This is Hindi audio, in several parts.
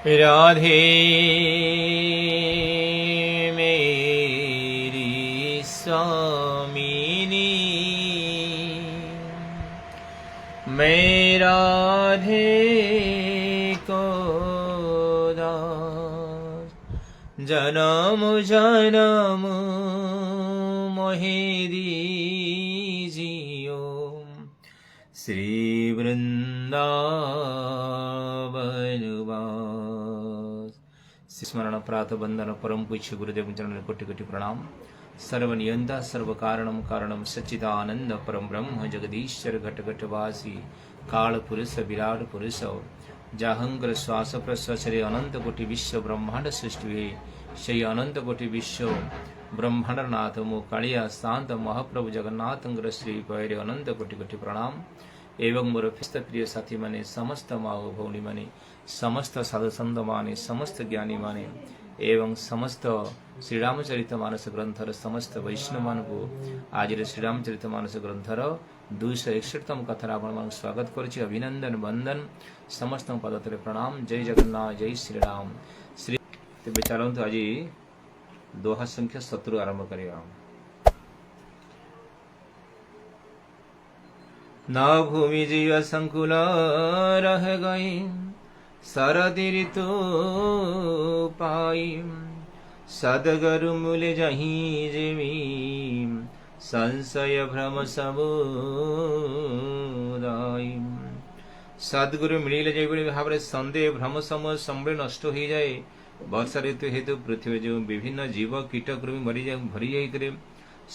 राधे मेरी स्वामिनी, मैं राधे को दास, जन्म जन्म मोहे दीजियो श्री वृंदावन वास। स्मरण प्रातः बंदन परम पूज्य गुरुदेव चरण कोटि कोटि प्रणाम। सर्वनियंता सर्व कारणम कारणम सच्चिदानंद परम ब्रह्म जगदीश्वर घट घट वासी काल पुरुष विराट पुरुष जाहंगर श्वास प्रश्वास अनंत कोटि विश्व ब्रह्मांड सृष्टि हुए से अनंत कोटि विश्व ब्रह्मांड नाथ मो कालिया शांत महाप्रभु जगन्नाथ श्री पैरे अनंत कोटि कोटि प्रणाम। एवं मोर फिस्त प्रिय साथी माने समस्त माओ भौणी माने समस्त साधु संत माने समस्त ज्ञानी माने एवं समस्त श्रीरामचरित मानस ग्रंथर समस्त वैष्णव मान को आज श्रीरामचरित मानस ग्रंथर 261तम कथार आपण स्वागत करुछि। अभिनंदन वंदन समस्त पदतले प्रणाम। जय जगन्नाथ जय श्रीराम। श्री तेबे चलंतु आज दोहा संख्या 17 आरंभ करिया। न भूमि जीव संकुल रह गई शरदि ऋतु पाई, सदगरु मूल जही जीवी संशय भ्रम समुदाय। सदगुरु मिलिले जेभଳି ଭାବରେ ସନ୍ଦେହ ଭ୍ରମ ସମୟ ସମ୍ବଳ ନଷ୍ଟ ହୋଇଯାଏ। ବର୍ଷା ଋତୁ ହେତୁ ପୃଥିବୀ ଯେଉଁ ବିଭିନ୍ନ ଜୀବ କୀଟ କୃମି ଭରି ଯାଇଥିଲେ,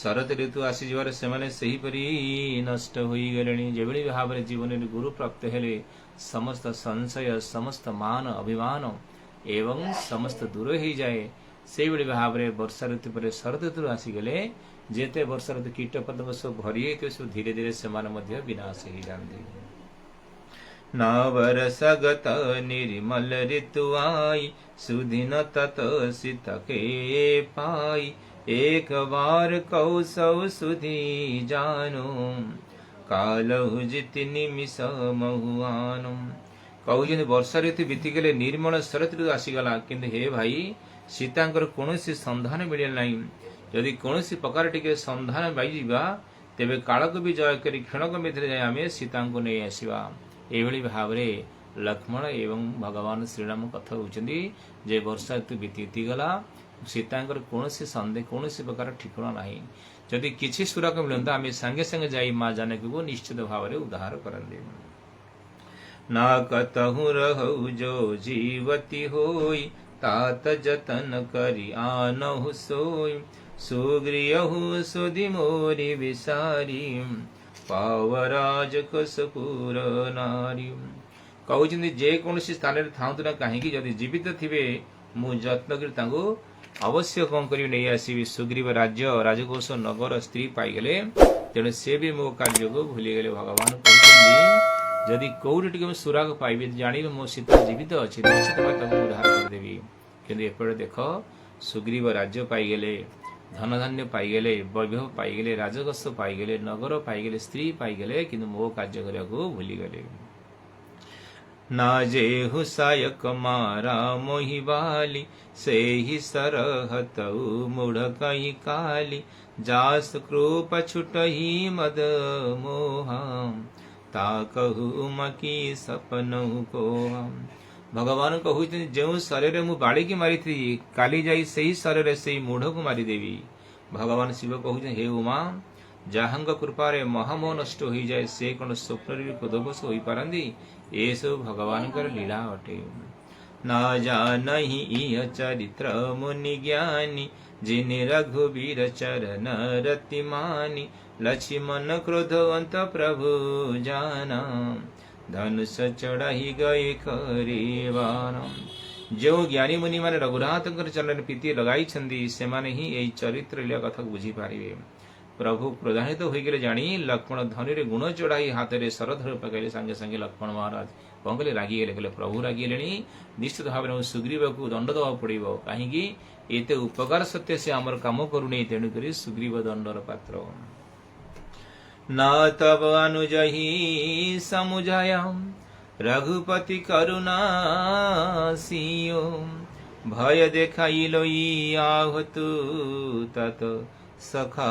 ଶରତ ଋତୁ ଆସିଯିବାର ସେମାନେ ସେହିପରି ନଷ୍ଟ ହୋଇଗଲେଣି। ଯେଭଳି ଭାବରେ ଜୀବନରେ ଗୁରୁ ପ୍ରାପ୍ତ ହେଲେ ସମସ୍ତ ସଂଶୟ ସମସ୍ତ ମାନ ଅଭିମାନ ଏବଂ ସମସ୍ତ ଦୂର ହୋଇଯାଏ, ସେଇଭଳି ଭାବରେ ବର୍ଷା ଋତୁ ପରେ ଶରତ ଋତୁ ଆସିଗଲେ ଯେତେ ବର୍ଷା ଋତୁ କୀଟ ପତଙ୍ଗ ସବୁ ଭରି ଯାଇଥିବେ ସବୁ ଧୀରେ ଧୀରେ ସେମାନେ ମଧ୍ୟ ବିନାଶ ହୋଇଯାଆନ୍ତି। न वर्षगत निर्मल ऋतु आई, सुदिन तत सित के पाई, एक बार कौसौ सुधी जानो, कालहु जिति निमिष महुआनो। कहउछन्ति वर्षा ऋतु बीतीगले निर्मल शरत ऋतु आसीगला, किंतु हे भाई सीतांकर कौनसी संधान मिले नहीं। यदि कौनसी प्रकार टिके संधान पाइबा तेबे कालक भी जय करी क्षणक मध्य जाए आमे सीतांको नहीं आसीबा। एभली भावरे लक्ष्मण एवं भगवान श्रीराम कथा होउछन्ति जे वर्षा ऋतु बीतीगला सीतांकर कौनसी संदेह कौनसी प्रकार ठिकाना नहीं। जदि किछि सुरक मिलता आमे संगे संगे जाई मां जानकी को निश्चित भावरे उद्धार करंदे। ना कतहु रहु जो जीवती होई, तात जतन करी आनहु सोई, सुग्रीयहु सुधि मोरी विसारी, पावराज कसपुर नारी। कहउछन्ति जे कोनसी स्थान रे थांतु ना काहेकि जदि जीवित थिबे मु यत्न करी तांको अवश्य कौन करी नहीं आसबि। सुग्रीव राज्य राजकोष नगर स्त्री पाईगले तेणु से भी मो कार्य को भूली गले। भगवान कहते जदि कौटी टिके सुराग पाइबे जानिबे मो सीता जीवित अच्छी निश्चित भाव उद्धार करदेवी। किंतु एपटे देख सुग्रीव राज्य पाईगले धन धान्य पाईगले वैभव पाईगले राजकोष पाईगले नगर पाईगले स्त्री पाईगले किंतु मो कार्य करने को भूली गले। ना जेहु सायक मारा मोहि बाली, से ही सरहतऊ मुढ़ कही काली, जास क्रूप छुटही मद मोहा, ता कहु मकी सपनहु कोहा। भगवान कहु जो शरीर मु बाड़ी की मारी थी काली जाई सही शरीर से मूढ़ को मारिदेवी। भगवान शिव कहु हे उमा जहांग कृपारे महामोह नष्ट हो जाए से कौन स्वप्न क्रोधवश हो पारती। ये सब भगवान लीला अटे। ना जानहि इह चरित्र मुनि ज्ञानी, जिन रघुवीर चरण रति मानी, लक्ष्मण क्रोधवंत प्रभु जाना, धनुष चढ़ाई गए करेवाना। जो ज्ञानी मुनि माने रघुनाथ चरण प्रीति लगाई से माने ही यही चरित्र लीला कथा बुझी पारिबे। प्रभु क्रोधान्वित होइगले जानी लक्ष्मण धनुरे गुण चढ़ाई हाथ में शरधर पकड़े संगे संगे लक्ष्मण महाराज कौन कले रागिगले कहले प्रभु रागिले निश्चित भाव में सुग्रीव को दंड देवा पड़ो कहीं एते उपकार सत्य से आमर काम करूनी तेणुक सुग्रीव दंडर पात्र। न तब अनुजही समुझाया रघुपति करुणा सियो भय देखाइल आहतु तत सखा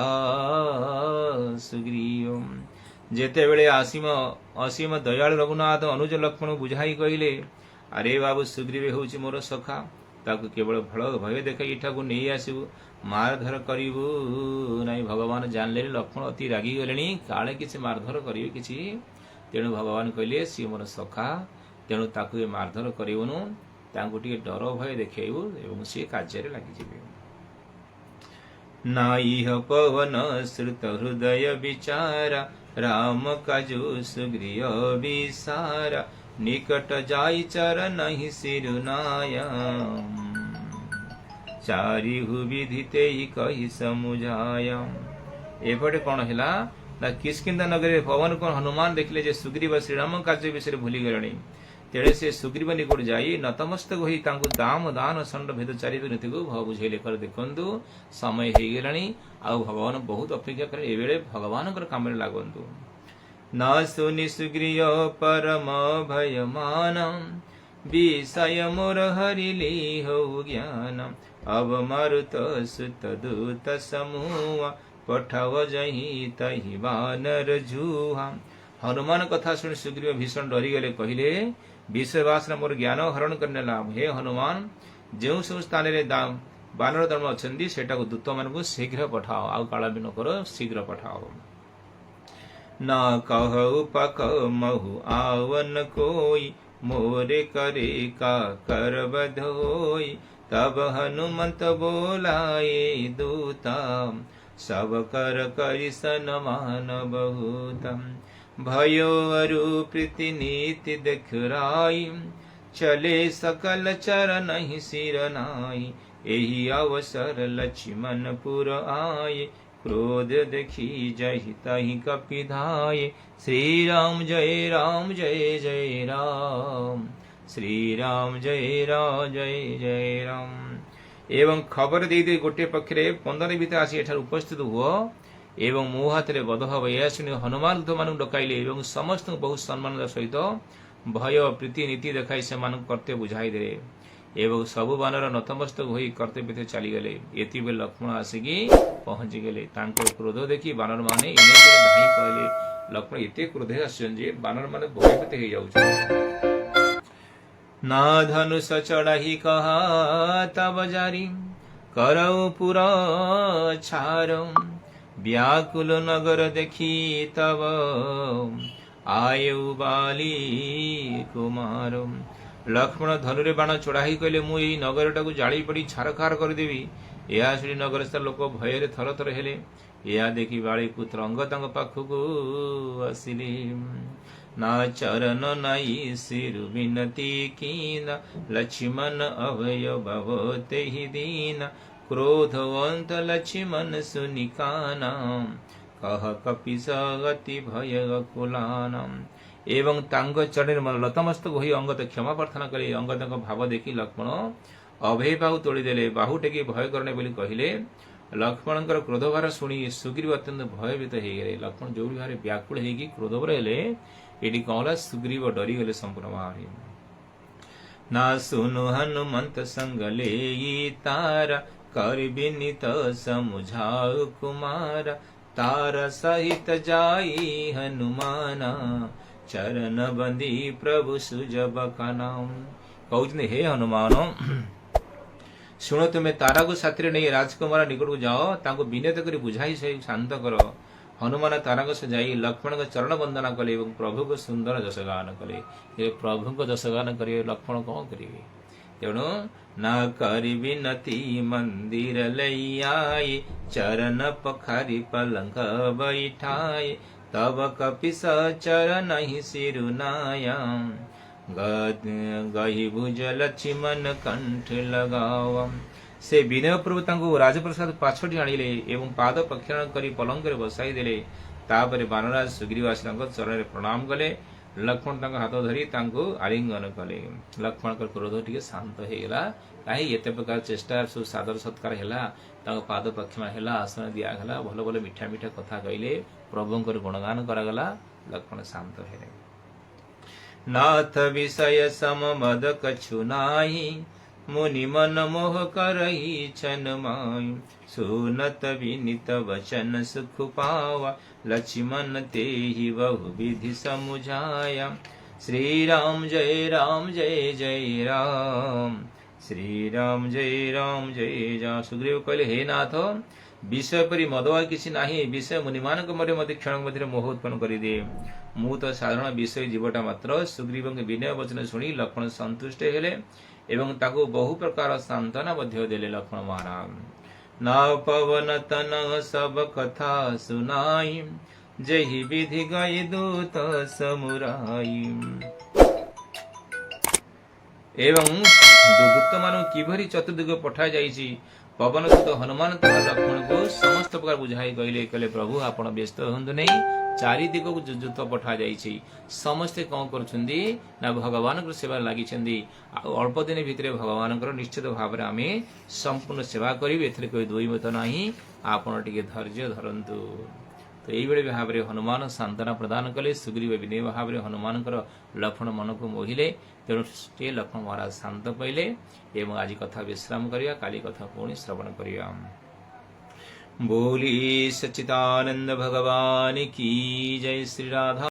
सुग्रीव। जेतेबेले असीम दयालु रघुनाथ अनुज लक्ष्मण बुझाई कहले, अरे बाबू सुग्रीव होउछि मोर सखा, ताकू केवल भय देखाई एठाकू नहीं आसबू, मारधर करू नहीं। भगवान जानले लक्ष्मण अति रागी गले, काले किसी मारधर करेंगे किसी, तेणु भगवान कहले सी मोर सखा, तेणु ताकू मारधर करूनु, ताकू टे डर भय देखू एवं सी कार्य लगी। नाइह पवन श्रुत हृदय विचारा, राम काजु सुग्रीव विसारा, निकट जाई चर नहीं सिरुनाया, चारिहु विधिते कही समुझाया। एपटे कौन है ना किष्किंधा नगर पवन को हनुमान देखले जे सुग्रीव श्रीराम कार्य विषय भूली गले, तेरे से सुग्रीव निकट जाई नतमस्तक होई तांको दाम दान षंड भेद चारि नीति को भाव बुझेले कर देखंतु समय हो गलानी आ भगवान बहुत अपेक्षा करे एबेले भगवान काम लागंतु। ना सुनि सुग्रीव परम भयमान, विषय मोर हरिली हो ज्ञान, अब मारुत सुत दूत समूह, पठाव जही तही वानर जुहा। हनुमान कथा सुन सुग्रीव भीषण डरी गले, कहले विषयवासना मोर ज्ञान हरण करने लाभ। हे हनुमान, जो सब स्थान बानर धर्म अच्छा सेटा दूत मान शीघ्र पठाओ, आउ काला भी न करो, शीघ्र पठाओ। ना कहु पक महु आवन कोई, मोरे करे का कर बधोई, तब हनुमंत बोलाए दूता, सब कर करि सनमान बहुतम। भयो अरु प्रीति नीति देखराई, चले सकल चरण ही सिर नाई, एही अवसर लक्ष्मण पुर आये, क्रोध देखी जहि तहि कपिधाये। श्री राम जय राम जय जय राम, श्री राम जय राम जय जय राम। एवं खबर दे गोटे पक्षे 15 भितर आसी एठार उपस्थित हुआ एवं मो हाथ में बध हम। यह शुणी हनुमान दूत मान डकाइले एवं समस्त बहुत सम्मान सहित भय प्रीति नीति देखाई से कर्तव्य बुझाई दे एवं सबु बानर नतमस्तक हो कर्तव्य चलीगले। ये लक्ष्मण आसिकी पहुंची गले, क्रोध देखी बानर माने धाई कहले, लक्ष्मण एते क्रोध आसे बानर माने भयभीत हो जाउछ। ना धनुष चढ़ाही कहा तब जारी, करऊ पुरा छारऊ, व्याकुल नगर देखी तब आयु बाली कुमार। लक्ष्मण धनुरे बाण चढ़ाई कहले, मु यही नगर टाकू जाली पड़ी छारखार करदेवी। यह श्री नगरस्थ लोक भय थर थर हेले। यह देखी बाली पुत्र अंग पाखक आसिले। ना चरण नाई सिर विनती कीन, लक्ष्मण अभय भवते ही दीन, क्रोधवंत लक्ष्मण सुनिकाना, कह कपिस गति भय कुलाना। एवं तांग चरण लतमस्तक होई अंगद क्षमा प्रार्थना करे। अंगद भाव देखी लक्ष्मण अभय बाहु तोड़ीदेले, बाहु टेकी भय करने बोली कहले। लक्ष्मण क्रोधभार शुणी सुग्रीव अत्यंत भयभीत हो गए। लक्ष्मण जो भाव व्याकुल होगी क्रोधभार हेले, ये कहला सुग्रीव डरीगले संपूर्ण भाव। ना सुनु हनुमंत संग ले तारा, कर विनीत समुझाऊ कुमार, तारा सहित जाई हनुमाना, चरण बंदी प्रभु सुजब का नाम। कहते हे हनुमान, शुण तुम्हें तारा को साथी नहीं राजकुमार निकट को जाओ, ताको विनत कर बुझाई से शांत कर। हनुमान तारा को जाई लक्ष्मण को चरण वंदना कले और प्रभु को सुंदर जसगान कले। प्रभु को जसगान करेंगे लक्ष्मण कौन करेंगे? तेणु न करी विनती मंदिर लैयाई, चरण पखारी पलंग बैठाए, तब कपिस चरण ही सिरुनाया, गही भुज लक्ष्मण कंठ लगावा। से विनय पूर्वक राजप्रसाद पाछटी आनिले एवं पाद प्रक्षालन करी पलंग बसाई देले। तापर बानराज सुग्रीवास चरण प्रणाम कले। लक्ष्मण हाथ धरी आलिंगन कले। लक्ष्मण क्रोध टे शांत होगा। कहीं एत प्रकार चेष्टा सब सादर सत्कार है, पाद प्रक्षालन है, आसन दिगला, भल भल मिठा मिठा कथा कहले, प्रभुंर गुणगान करागला। लक्ष्मण शांत है। नाथ विषय सम मद कछु नाही, मुनि मन मोह करही छन माई। सुनत विनित वचन सुख पावा, लक्ष्मण तेहि बहु विधि समुझाया। श्री राम जय राम जय जय राम, श्री राम जय जय। सुग्रीव कहले, हे नाथ, विषय परि मदवा किसी नाही, विषय मुनिमान मध्य मत क्षण मध्य मोह उत्पन्न करदिए। मु तो साधारण विषय जीवटा मात्र। सुग्रीव के विनय वचन सुनी लक्ष्मण संतुष्ट हेले एवं ताको बहु प्रकार सांत्वना मध्य देले। लक्ष्मण महाराज ना पवन तन सब कथा सुनाई, जहि विधि गए दूत समुराई। एवं दूत मान किभरी चतुर्दिग पठा जाइछि, पवन सुत हनुमान तथा लक्ष्मण को समस्त प्रकार बुझाई कहले, प्रभु आपण व्यस्त हुंतु नहीं, चारि दिग को दूत पठा जाइछि। समस्ते कौन करुछन्ति ना भगवान को सेवा लागि छन्ति। अल्प दिन भितरे भगवान को निश्चित भाव में आमे संपूर्ण सेवा करिवे, एथिरे कोई दुई मत नाही। आपण टिके धैर्य धरंतु। तो यही भाव में हनुमान सांत्वना प्रदान कले। सुग्रीव विनय भाव में हनुमान लक्ष्मण मन को मोहिले, तेणु लक्ष्मण महाराज शांत पाइले। एवं आज कथा विश्राम करिया, काली कथा पुणी श्रवण करिया। बोली सच्चिदानंद भगवान की जय। श्री राधा।